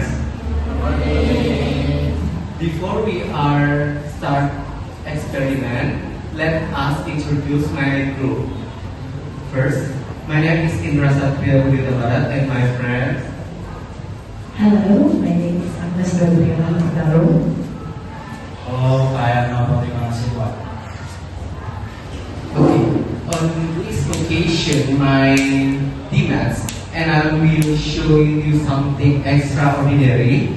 students. Before we start experiment, let us introduce my group. First, my name is Indra Satria Budidabarat and my friends. Hello, my name is Agnes Gabriela Tadaro. Halo, saya Nova Mahasiswa. Okay, on this occasion, my teammates and I will show you something extraordinary.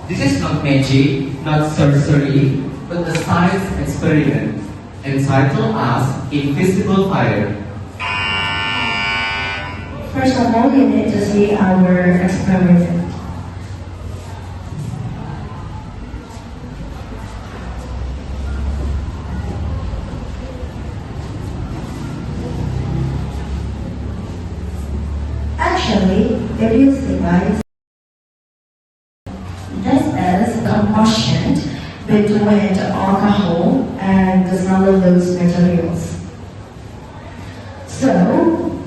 This is not magic, not sorcery, but a science experiment entitled as Invisible Fire. First of all, you need to see our experiment. Actually, it is device. This is combustion between the alcohol and the cellulose materials. So,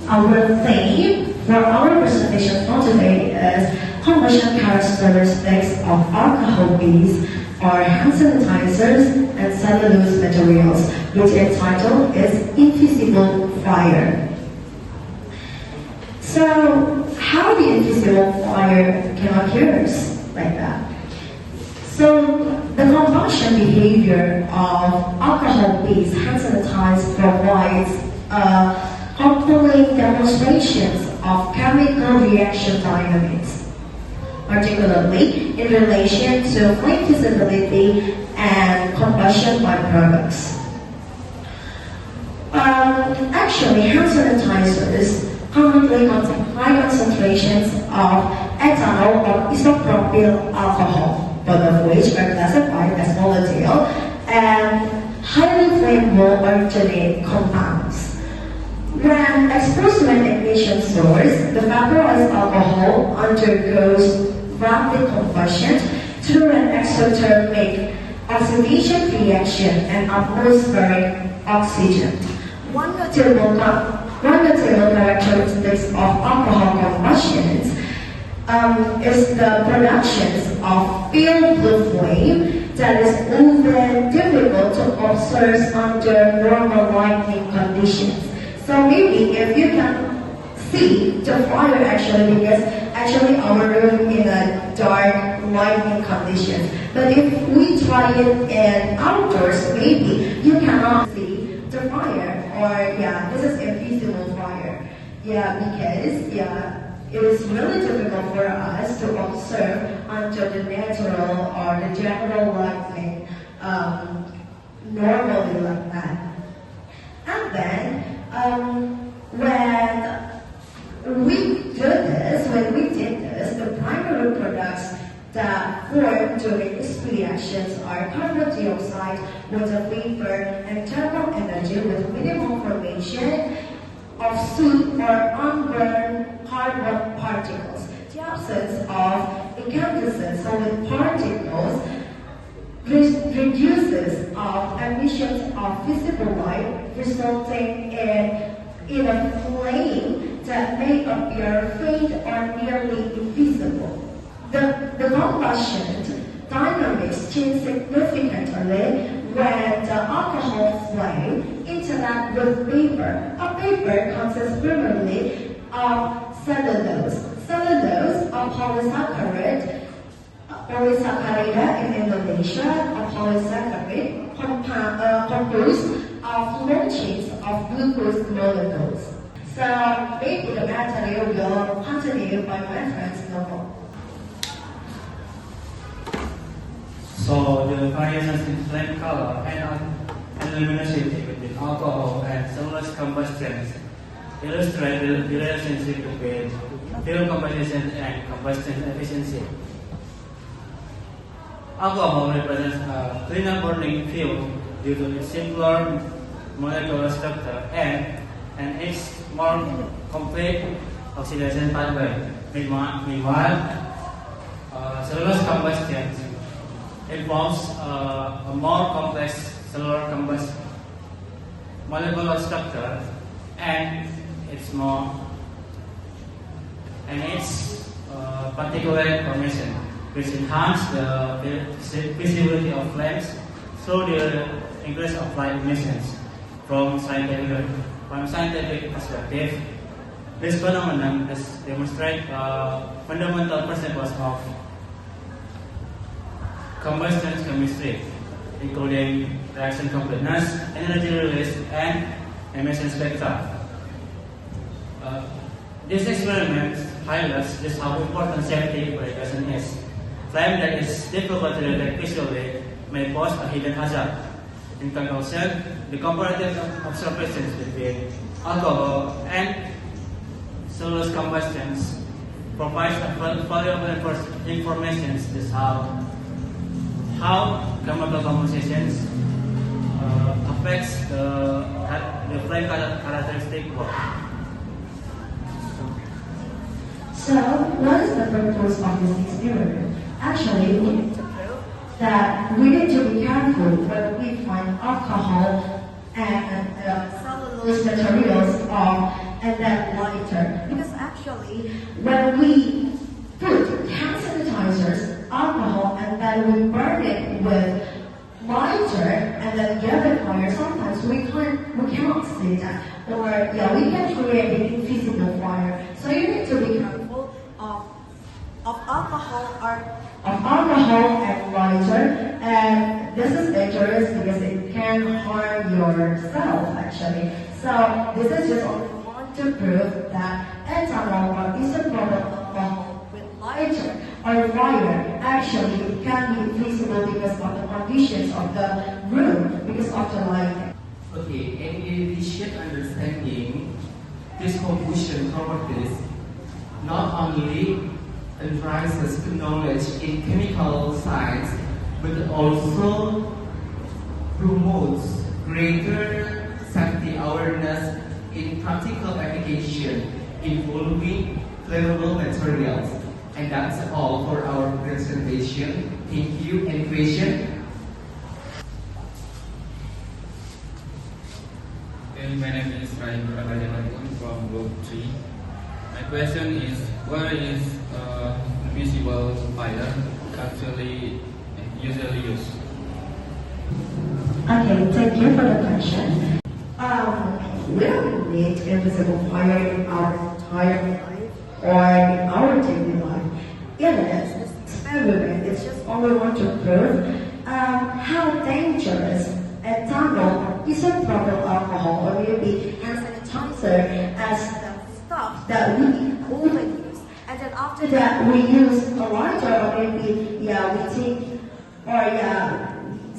our theme for our presentation for today is combustion characteristics of alcohol-based or hand sanitizers and cellulose materials, which its title is Invisible Fire. So, how the invisible fire can occur like that? So, the combustion behavior of alcohol-based hand sanitizer provides compelling demonstrations of chemical reaction dynamics, particularly in relation to flame visibility and combustion byproducts. Actually, hand sanitizers commonly contain high concentrations of ethanol or isopropyl alcohol, both of which are classified as volatile and highly flammable organic compounds. When exposed to an ignition source, the vaporized alcohol undergoes rapid combustion through an exothermic oxidation reaction and atmospheric oxygen. One notable characteristics of alcohol combustions is the production of pale blue flame that is often difficult to observe under normal lighting conditions. So maybe if you can see the fire actually, because actually our room in a dark lighting conditions. But if we try it in outdoors, maybe you cannot see the fire, or this is invisible fire. Because it is really difficult for us to observe under the natural or the general lighting normally like that. And then when we did this, the primary products that form during these reactions are carbon dioxide, water vapor, and thermal energy with minimal formation of soot or unburned carbon particles. The absence of incandescent solid particles reduces emissions of visible light, resulting in a flame that may appear faint or nearly invisible. The combustion dynamics change significantly when the alcohol flame interacts with vapor. A vapor consists primarily of cellulose. Cellulose, a polysaccharide in Indonesia, a polysaccharide composed of long chains of glucose molecules. So maybe the material will continue by my friend's novel. So the variations in flame color and luminosity between alcohol and cellulose combustions illustrate the relationship between fuel composition and combustion efficiency. Alcohol represents a cleaner burning fuel due to its simpler molecular structure and its more complete oxidation pathway. Meanwhile, cellulose combustion involves a more complex cellular combustion molecular structure and its particulate formation, which enhance the visibility of flames through the increase of light emissions. From scientific perspective, this phenomenon demonstrates fundamental principles of combustion chemistry, including reaction completeness, energy release, and emission spectra. This experiment highlights just how important safety precaution is. Flame that is difficult to detect visually may pose a hidden hazard. In conclusion, the comparative observations between alcohol and cellulose combustions provides valuable information just how chemical compositions affects the flame characteristic work. So, what is the purpose of this experiment? Actually, we need to prove that we need to be careful when we find alcohol and cellulose materials and then lighter. Because actually, when we put hand sanitizers, alcohol, and then we burn it with lighter and then give it fire, sometimes we cannot see that. Or we can create an invisible fire. So you need to be careful of alcohol and lighter, and this is dangerous because it can harm yourself actually. So this is just only one to prove that ethanol or isopropyl alcohol with lighter or fire actually it can be visible because of the conditions of the room, because of the lighting. Okay, and in addition understanding this combustion properties not only enhances knowledge in chemical science, but also promotes greater safety awareness in practical application involving flammable materials. And that's all for our presentation. Thank you. Any question? My name is Rahim Prakajanatun from Group 3. My question is, what is invisible fire actually usually used? Okay, thank you for the question. We don't need invisible fire in our entire life or in our daily life. In this experiment, it's just only want to prove how dangerous ethanol, isopropyl alcohol, or maybe hand sanitizer as the stuff that we often use. And then after that, we use a lighter, or maybe we take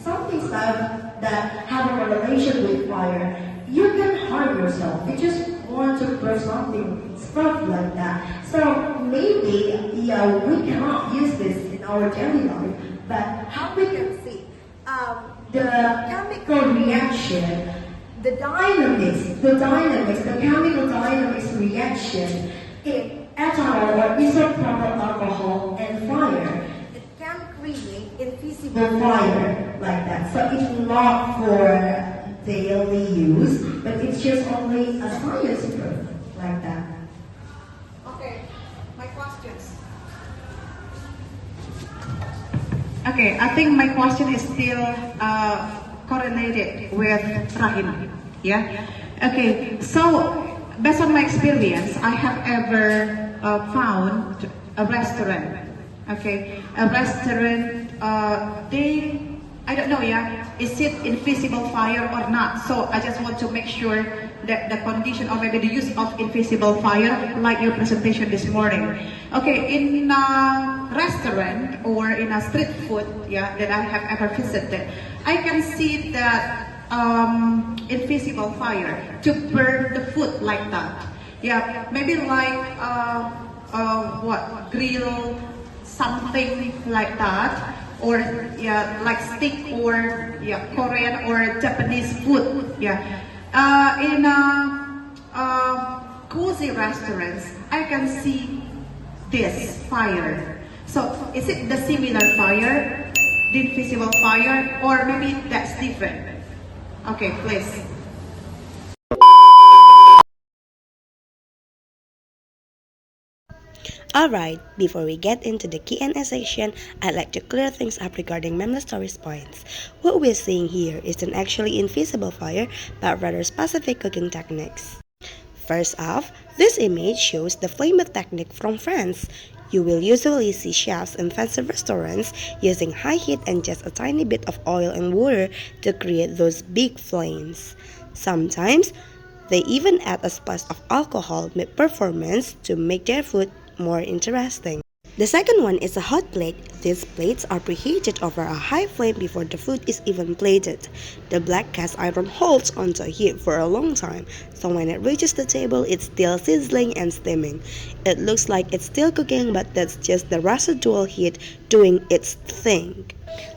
something stuff that have a relation with fire. You can harm yourself. You just want to prove something, stuff like that. So maybe we cannot use this in our daily life, but how we can see the chemical reaction, the chemical dynamics reaction in ethanol or isopropyl alcohol and fire, it can create invisible fire like that. So it's not for daily use, but it's just only a science proof like that. Okay, my questions. Okay, I think my question is still correlated with Rahim. Yeah. Okay. So based on my experience, I have ever found a restaurant. Okay, a restaurant. I don't know. Yeah, is it invisible fire or not? So I just want to make sure that the condition or maybe the use of invisible fire, like your presentation this morning. Okay, in a restaurant or in a street food, that I have ever visited, I can see that invisible fire to burn the food like that. Yeah, maybe like grill something like that, or like steak or Korean or Japanese food. In cozy restaurants, I can see this fire. So is it the similar fire, the invisible fire, or maybe that's different? Okay, please. Alright, before we get into the Q&A section, I'd like to clear things up regarding Memla Stories points. What we're seeing here isn't actually invisible fire, but rather specific cooking techniques. First off, this image shows the flame technique from France. You will usually see chefs in fancy restaurants using high heat and just a tiny bit of oil and water to create those big flames. Sometimes, they even add a splash of alcohol mid-performance to make their food more interesting. The second one is a hot plate. These plates are preheated over a high flame before the food is even plated. The black cast iron holds onto heat for a long time, so when it reaches the table, it's still sizzling and steaming. It looks like it's still cooking, but that's just the residual heat doing its thing.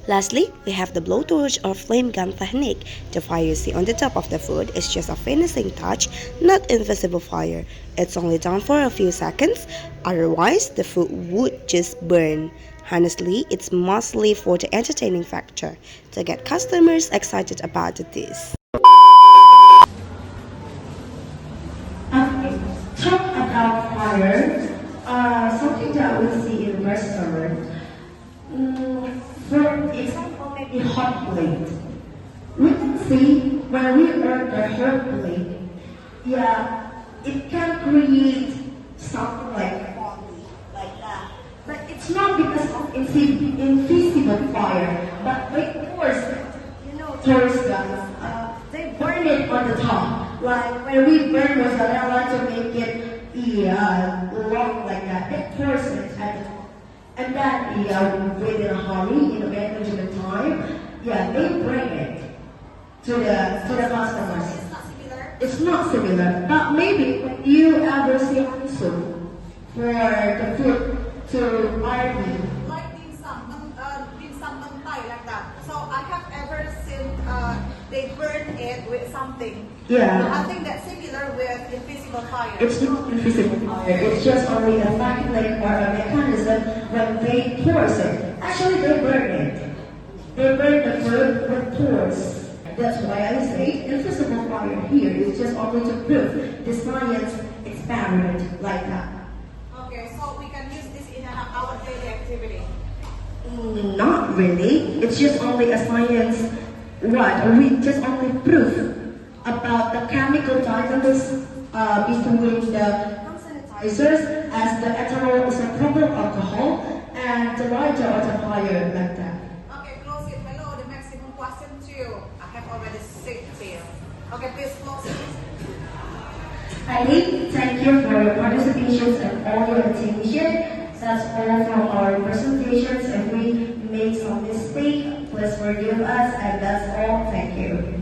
Lastly, we have the blowtorch or flame gun technique. The fire you see on the top of the food is just a finishing touch, not invisible fire. It's only done for a few seconds, otherwise the food would just burn. Honestly, it's mostly for the entertaining factor, to get customers excited about the dish. Okay, talk about fire. Something that we see in restaurant. For example, maybe hot plate. We can see when we earn the hot plate, yeah, it can create something like that. But it's not because of invisible fire, but of course, tourist guns, they burn it on the top. Like when we burn mozzarella to make it long like that, they toast it at the top. And then within a hurry, in a management time, yeah, they bring it to the customers. It's not similar. It's not similar, but maybe when you ever see also for the food to RD. Like dim sum Thai like that. So I have ever seen they burn it with something. Yeah. But I think that's similar with invisible fire. It's not invisible fire, it's just only a technique or a mechanism when they toast it. Actually, they burn it. They burn the food with toast. That's why I say invisible fire here is just only to prove the science experiment like that. Okay, so we can use this in our daily activity. Not really. It's just only a science. We just only prove about the chemical dynamics between the hand sanitizers as the ethanol is a proper alcohol and the lighter or the fire like that. Okay, close it below the maximum question too. I have already said there. Okay, please close it. Highly thank you for your participation and all your attention. That's all from our presentations. If we make some mistake, please forgive us, and that's all. Thank you.